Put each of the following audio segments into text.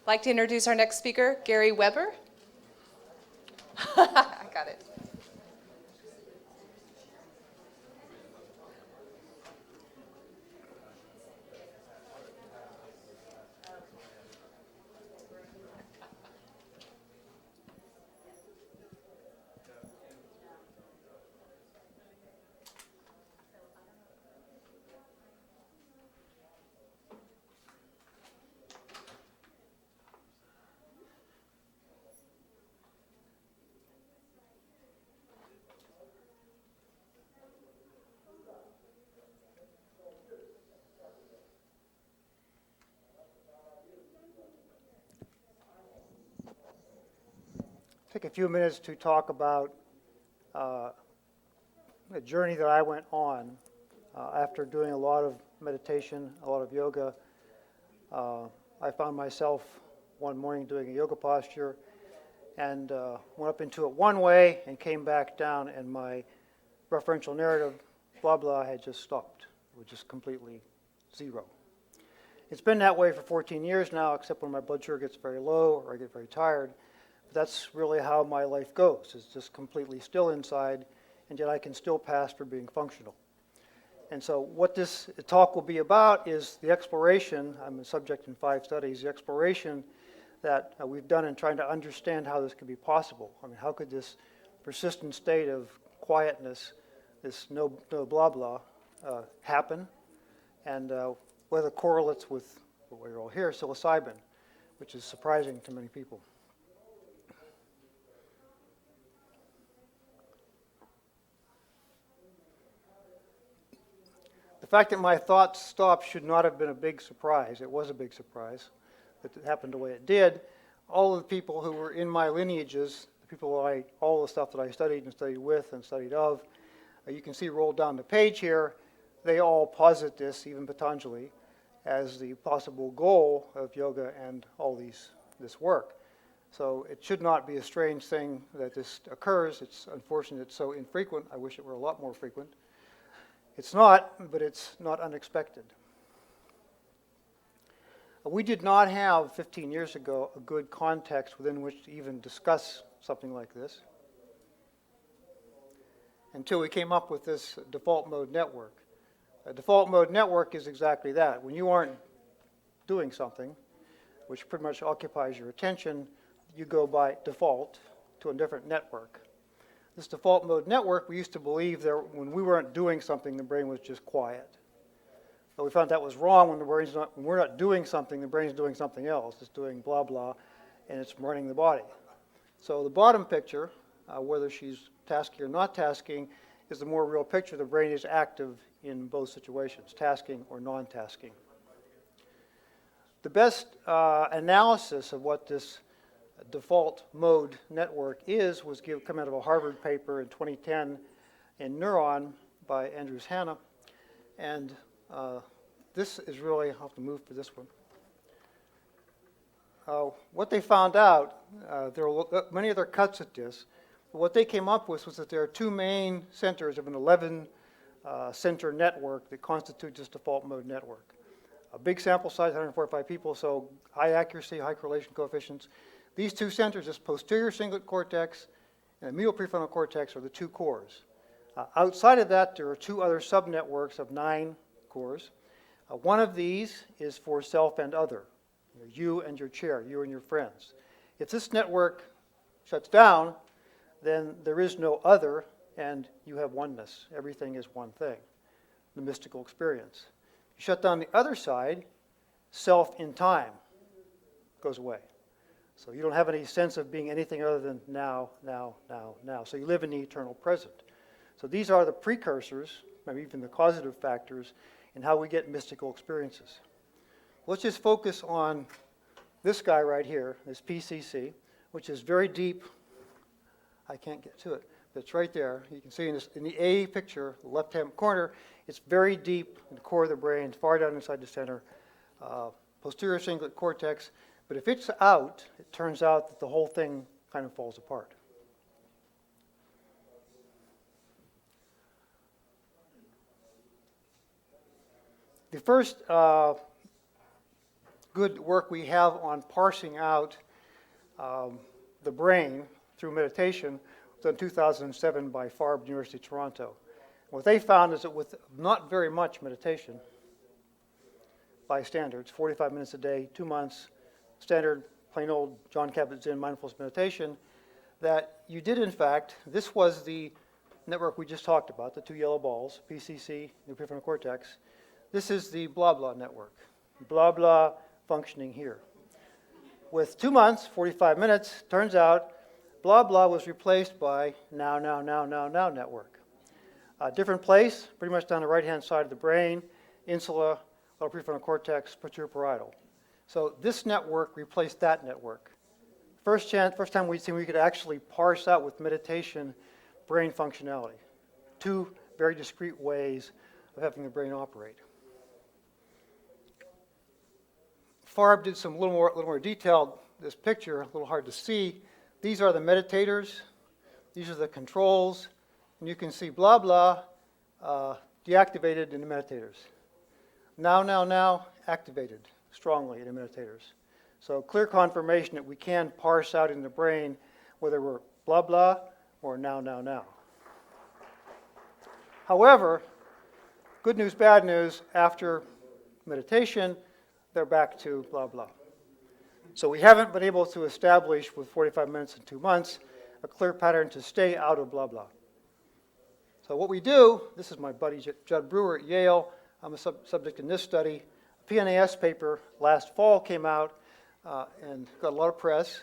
I'd like to introduce our next speaker, Gary Weber. I got it. Take a few minutes to talk about the journey that I went on after doing a lot of meditation, a lot of yoga. I found myself one morning doing a yoga posture and went up into it one way and came back down, and my referential narrative, blah, blah, had just stopped. It was just completely zero. It's been that way for 14 years now, except when my blood sugar gets very low or I get very tired. That's really how my life goes. It's just completely still inside, and yet I can still pass for being functional. And so what this talk will be about is the exploration. I'm a subject in 5 studies, the exploration that we've done in trying to understand how this could be possible. I mean, how could this persistent state of quietness, this no blah blah, happen, and whether it correlates with what we're all here, psilocybin, which is surprising to many people. The fact that my thoughts stopped should not have been a big surprise. It was a big surprise that it happened the way it did. All of the people who were in my lineages, the people all the stuff that I studied and studied with and studied of, you can see rolled down the page here, they all posit this, even Patanjali, as the possible goal of yoga and all this work. So it should not be a strange thing that this occurs. It's unfortunate it's so infrequent. I wish it were a lot more frequent. It's not, but it's not unexpected. We did not have, 15 years ago, a good context within which to even discuss something like this until we came up with this default mode network. A default mode network is exactly that. When you aren't doing something, which pretty much occupies your attention, you go by default to a different network. This default mode network, we used to believe that when we weren't doing something, the brain was just quiet. But we found that was wrong. When we're not doing something, the brain's doing something else. It's doing blah, blah, and it's running the body. So the bottom picture, whether she's tasking or not tasking, is the more real picture. The brain is active in both situations, tasking or non-tasking. The best analysis of what this default mode network was come out of a Harvard paper in 2010 in Neuron by Andrews Hanna. And this is really, I'll have to move for this one. What they found out, there were many other cuts at this, but what they came up with was that there are 2 main centers of an 11 center network that constitute this default mode network. A big sample size, 145 people, so high accuracy, high correlation coefficients. These 2 centers, this posterior cingulate cortex and the medial prefrontal cortex, are the 2 cores. Outside of that, there are 2 other subnetworks of 9 cores. One of these is for self and other, you and your chair, you and your friends. If this network shuts down, then there is no other, and you have oneness. Everything is one thing, the mystical experience. You shut down the other side, self in time goes away. So you don't have any sense of being anything other than now, now, now, now. So you live in the eternal present. So these are the precursors, maybe even the causative factors, in how we get mystical experiences. Let's just focus on this guy right here, this PCC, which is very deep. I can't get to it, but it's right there. You can see in the A picture, the left-hand corner, it's very deep in the core of the brain, far down inside the center, posterior cingulate cortex. But if it's out, it turns out that the whole thing kind of falls apart. The first good work we have on parsing out the brain through meditation was done in 2007 by Farb, University of Toronto. What they found is that with not very much meditation, by standards, 45 minutes a day, 2 months, standard, plain old Jon Kabat-Zinn mindfulness meditation, that you did in fact, this was the network we just talked about, the two yellow balls, PCC, the prefrontal cortex. This is the blah blah network, blah blah functioning here. With 2 months, 45 minutes, turns out blah blah was replaced by now network. Different place, pretty much down the right-hand side of the brain, insula, lower prefrontal cortex, pituitary parietal. So this network replaced that network. First time we'd seen we could actually parse out with meditation brain functionality. Two very discrete ways of having the brain operate. Farb did some little more detailed. This picture, a little hard to see. These are the meditators. These are the controls. And you can see blah, blah, deactivated in the meditators. Now, activated strongly in the meditators. So clear confirmation that we can parse out in the brain whether we're blah, blah, or now. However, good news, bad news, after meditation, they're back to blah, blah. So we haven't been able to establish with 45 minutes and 2 months a clear pattern to stay out of blah, blah. So what we do, this is my buddy Judd Brewer at Yale. I'm a subject in this study. A PNAS paper last fall came out and got a lot of press.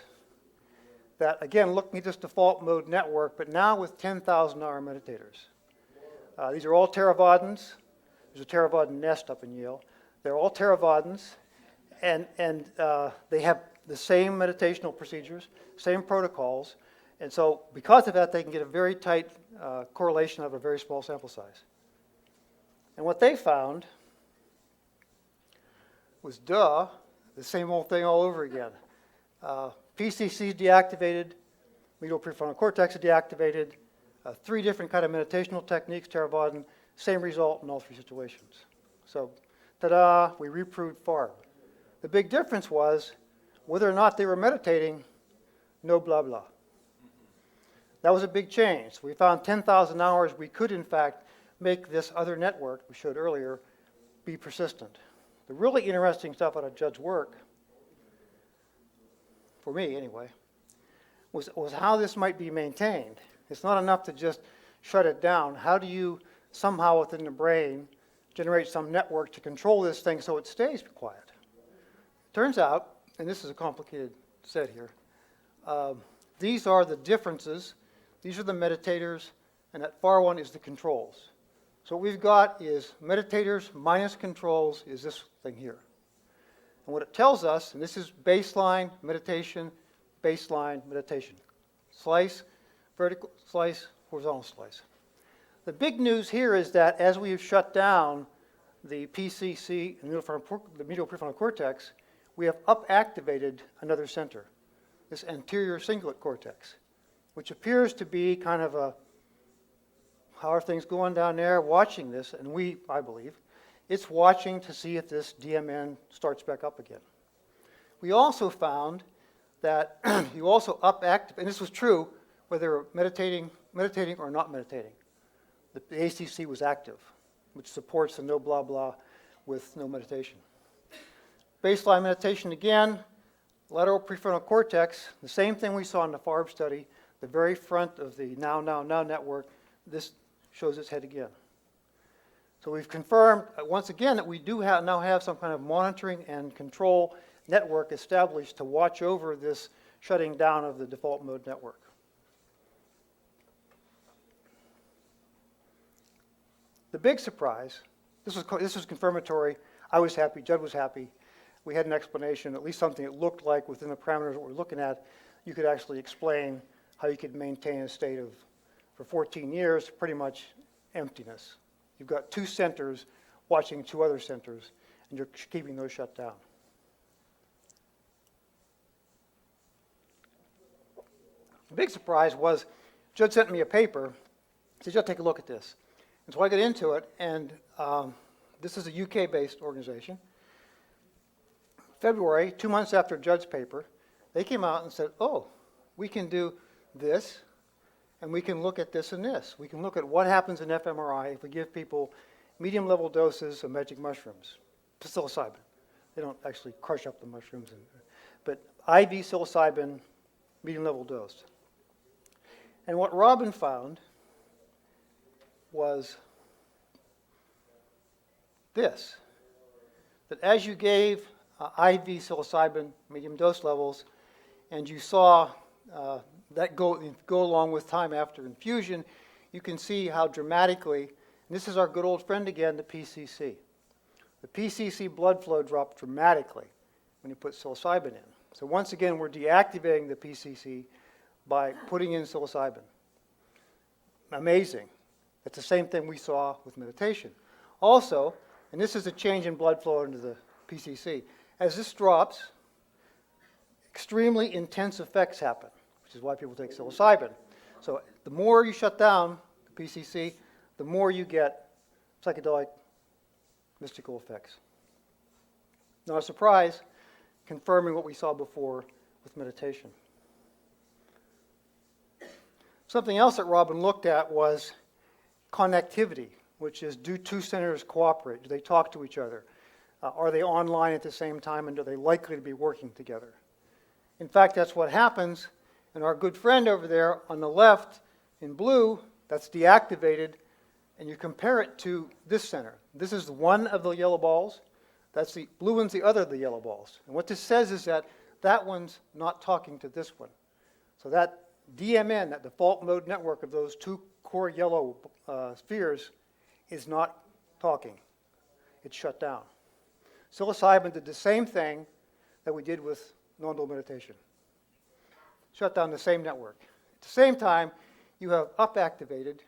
That, again, looking at this default mode network, but now with 10,000-hour meditators. These are all Theravadins. There's a Theravada nest up in Yale. They're all Theravadins, and they have the same meditational procedures, same protocols, and so because of that, they can get a very tight correlation of a very small sample size. And what they found was, the same old thing all over again. PCC deactivated, medial prefrontal cortex deactivated, 3 different kind of meditational techniques, Theravada, same result in all 3 situations. So, ta-da, we reproved Farb. The big difference was whether or not they were meditating, no blah blah. That was a big change. We found 10,000 hours we could in fact make this other network we showed earlier be persistent. The really interesting stuff out of Judd's work, for me anyway, was how this might be maintained. It's not enough to just shut it down. How do you somehow within the brain generate some network to control this thing so it stays quiet? Turns out, and this is a complicated set here, these are the differences. These are the meditators, and that far one is the controls. So what we've got is meditators minus controls is this thing here. And what it tells us, and this is baseline meditation, slice, vertical slice, horizontal slice. The big news here is that as we have shut down the PCC, the medial prefrontal cortex, we have up-activated another center, this anterior cingulate cortex, which appears to be kind of a, how are things going down there, watching this, and I believe, it's watching to see if this DMN starts back up again. We also found that you also up-activate, and this was true whether meditating or not meditating. The ACC was active, which supports the no blah blah with no meditation. Baseline meditation again, lateral prefrontal cortex, the same thing we saw in the Farb study, the very front of the now network, this shows its head again. So we've confirmed once again that we do now have some kind of monitoring and control network established to watch over this shutting down of the default mode network. The big surprise, this was confirmatory. I was happy, Judd was happy. We had an explanation, at least something that looked like within the parameters that we're looking at, you could actually explain how you could maintain a state of, for 14 years, pretty much emptiness. You've got 2 centers watching 2 other centers, and you're keeping those shut down. The big surprise was, Judd sent me a paper. He said, Judd, take a look at this. And so I got into it, and this is a UK-based organization. February, 2 months after Judd's paper, they came out and said, oh, we can do this, and we can look at this and this. We can look at what happens in fMRI if we give people medium-level doses of magic mushrooms, psilocybin. They don't actually crush up the mushrooms, but IV psilocybin, medium-level dose. And what Robin found was this, that as you gave IV psilocybin, medium dose levels, and you saw that go along with time after infusion, you can see how dramatically, and this is our good old friend again, the PCC. The PCC blood flow dropped dramatically when you put psilocybin in. So once again, we're deactivating the PCC by putting in psilocybin. Amazing. It's the same thing we saw with meditation. Also, and this is a change in blood flow into the PCC. As this drops, extremely intense effects happen, which is why people take psilocybin. So the more you shut down the PCC, the more you get psychedelic mystical effects. Not a surprise, confirming what we saw before with meditation. Something else that Robin looked at was connectivity, which is, do two centers cooperate? Do they talk to each other? Are they online at the same time, and are they likely to be working together? In fact, that's what happens, and our good friend over there on the left in blue, that's deactivated, and you compare it to this center. This is one of the yellow balls. That's the blue one's the other of the yellow balls. And what this says is that that one's not talking to this one. So that DMN, that default mode network of those two core yellow spheres, is not talking. It's shut down. Psilocybin did the same thing that we did with non-dual meditation. Shut down the same network. At the same time, you have up-activated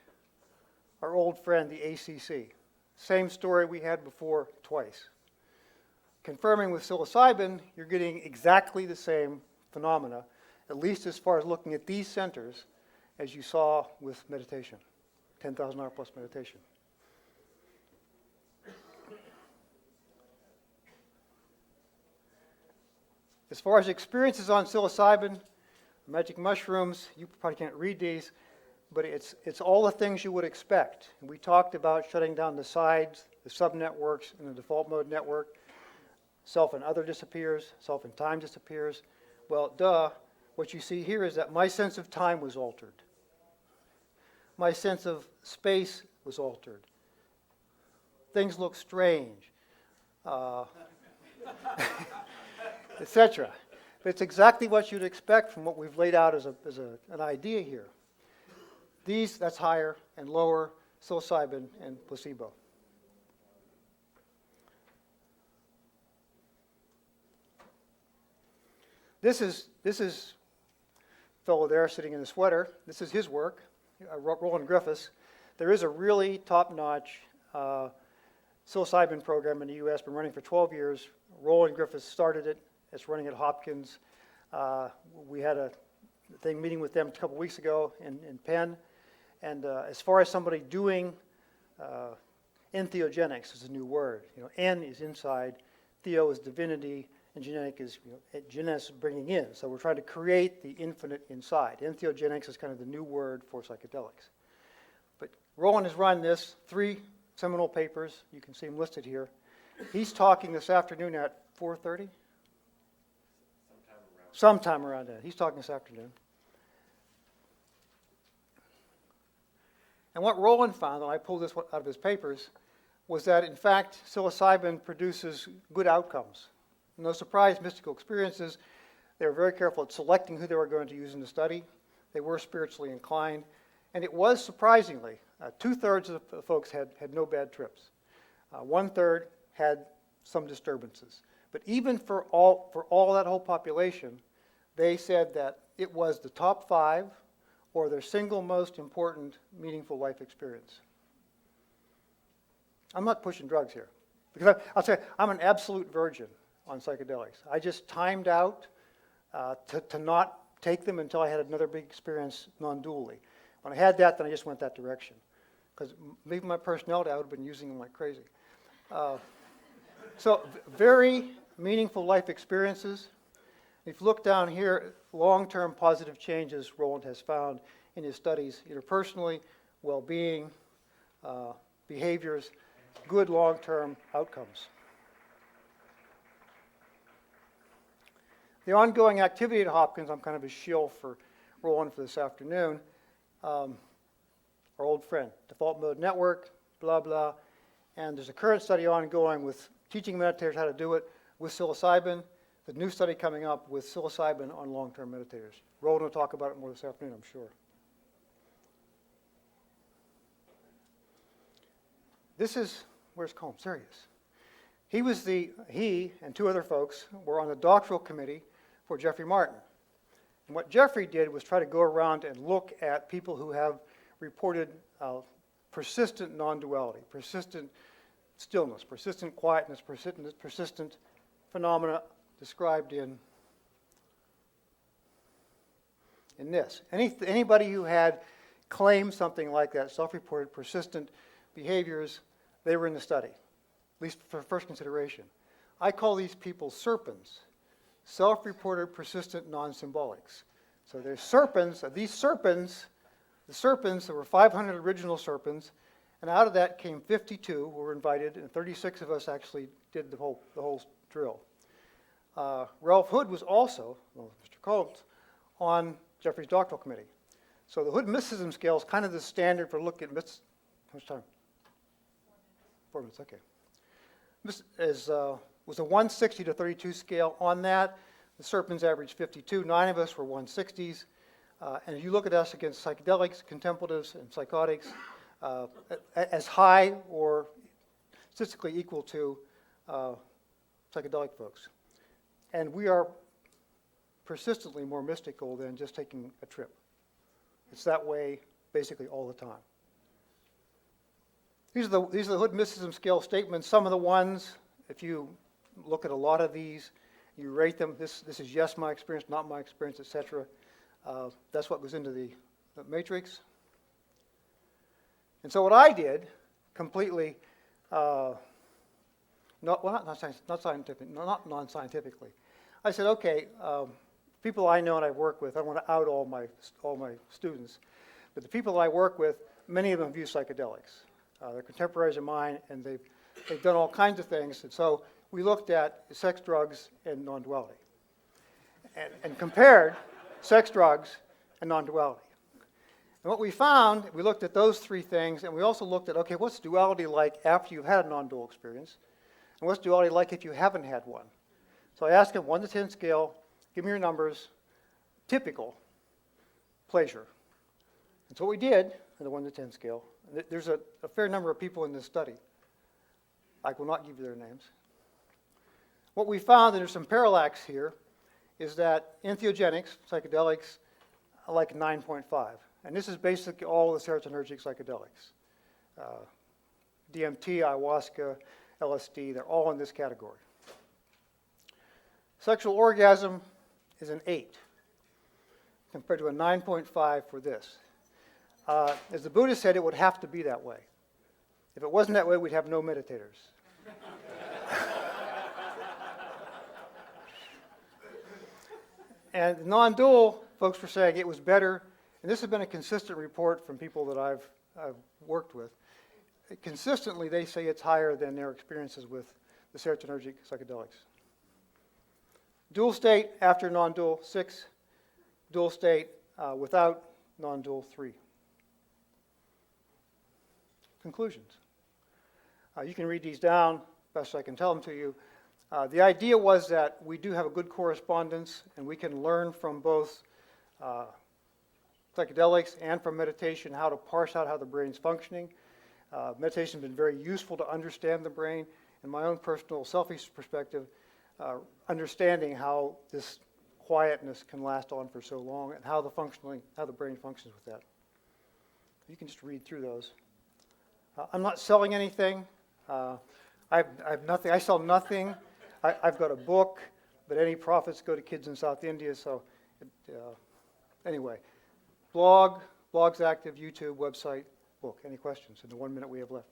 our old friend, the ACC. Same story we had before twice. Confirming with psilocybin, you're getting exactly the same phenomena, at least as far as looking at these centers, as you saw with meditation, 10,000 hour plus meditation. As far as experiences on psilocybin, magic mushrooms, you probably can't read these, but it's all the things you would expect. And we talked about shutting down the sides, the subnetworks, and the default mode network. Self and other disappears, self and time disappears. Well, duh, what you see here is that my sense of time was altered. My sense of space was altered. Things look strange, etc. But it's exactly what you'd expect from what we've laid out as an idea here. These, that's higher and lower, psilocybin and placebo. This is fellow there sitting in the sweater. This is his work, Roland Griffiths. There is a really top-notch psilocybin program in the U.S., been running for 12 years. Roland Griffiths started it. It's running at Hopkins. We had a meeting with them a couple weeks ago in Penn. And as far as somebody doing entheogenics is a new word. You know, en is inside, theo is divinity, and genetic is genes bringing in. So we're trying to create the infinite inside. Entheogenics is kind of the new word for psychedelics. But Roland has run this, 3 seminal papers. You can see them listed here. He's talking this afternoon at 4:30? Sometime around that. He's talking this afternoon. And what Roland found, and I pulled this out of his papers, was that in fact psilocybin produces good outcomes. No surprise, mystical experiences. They were very careful at selecting who they were going to use in the study. They were spiritually inclined. And it was surprisingly, 2/3 of the folks had no bad trips. 1/3 had some disturbances. But even for all that whole population, they said that it was the top 5 or their single most important meaningful life experience. I'm not pushing drugs here. Because I'll say, I'm an absolute virgin on psychedelics. I just timed out to not take them until I had another big experience non-dually. When I had that, then I just went that direction. Because leaving my personality, I would have been using them like crazy. So very meaningful life experiences. If you look down here, long-term positive changes Roland has found in his studies, interpersonally, well-being, behaviors, good long-term outcomes. The ongoing activity at Hopkins, I'm kind of a shill for Roland for this afternoon. Our old friend, default mode network, blah, blah. And there's a current study ongoing with teaching meditators how to do it with psilocybin. The new study coming up with psilocybin on long-term meditators. Roland will talk about it more this afternoon, I'm sure. This is, where's Combs? There he is. He and two other folks were on the doctoral committee for Jeffrey Martin. And what Jeffrey did was try to go around and look at people who have reported persistent non-duality, persistent stillness, persistent quietness, persistent phenomena described in this. Anybody who had claimed something like that, self-reported persistent behaviors, they were in the study, at least for first consideration. I call these people serpents, self-reported persistent non-symbolics. So there's serpents, these serpents, the serpents, there were 500 original serpents, and out of that came 52 who were invited, and 36 of us actually did the whole drill. Ralph Hood was also, well, Mr. Combs, on Jeffrey's doctoral committee. So the Hood mysticism scale is kind of the standard for looking at how much time? 4 minutes, okay. This was a 160 to 32 scale. On that, the serpents averaged 52. 9 of us were 160s. And if you look at us against psychedelics, contemplatives, and psychotics, as high or statistically equal to psychedelic folks. And we are persistently more mystical than just taking a trip. It's that way basically all the time. These are the Hood mysticism scale statements. Some of the ones, if you look at a lot of these, you rate them. This is yes, my experience, not my experience, etc. That's what goes into the matrix. And so what I did, completely, not non-scientifically. I said, okay, people I know and I work with, I don't want to out all my students, but the people that I work with, many of them view psychedelics. They're contemporaries of mine, and they've done all kinds of things. And so we looked at sex, drugs, and non-duality, and compared sex, drugs, and non-duality. And what we found, we looked at those three things, and we also looked at, okay, what's duality like after you've had a non-dual experience? And what's duality like if you haven't had one? So I asked him 1 to 10 scale, give me your numbers, typical pleasure. And so what we did in the 1 to 10 scale, there's a fair number of people in this study. I will not give you their names. What we found, and there's some parallax here, is that entheogenics, psychedelics, are like 9.5. And this is basically all the serotonergic psychedelics. DMT, ayahuasca, LSD, they're all in this category. Sexual orgasm is an 8 compared to a 9.5 for this. As the Buddha said, it would have to be that way. If it wasn't that way, we'd have no meditators. And non-dual, folks were saying it was better, and this has been a consistent report from people that I've worked with. Consistently, they say it's higher than their experiences with the serotonergic psychedelics. Dual state after non-dual, 6. Dual state without non-dual, 3. Conclusions. You can read these down, best I can tell them to you. The idea was that we do have a good correspondence, and we can learn from both psychedelics and from meditation how to parse out how the brain's functioning. Meditation has been very useful to understand the brain. In my own personal selfish perspective, understanding how this quietness can last on for so long and how the brain functions with that. You can just read through those. I'm not selling anything. I have nothing. I sell nothing. I've got a book, but any profits go to kids in South India. So, anyway, blog's active, YouTube, website, book. Any questions in the 1 minute we have left?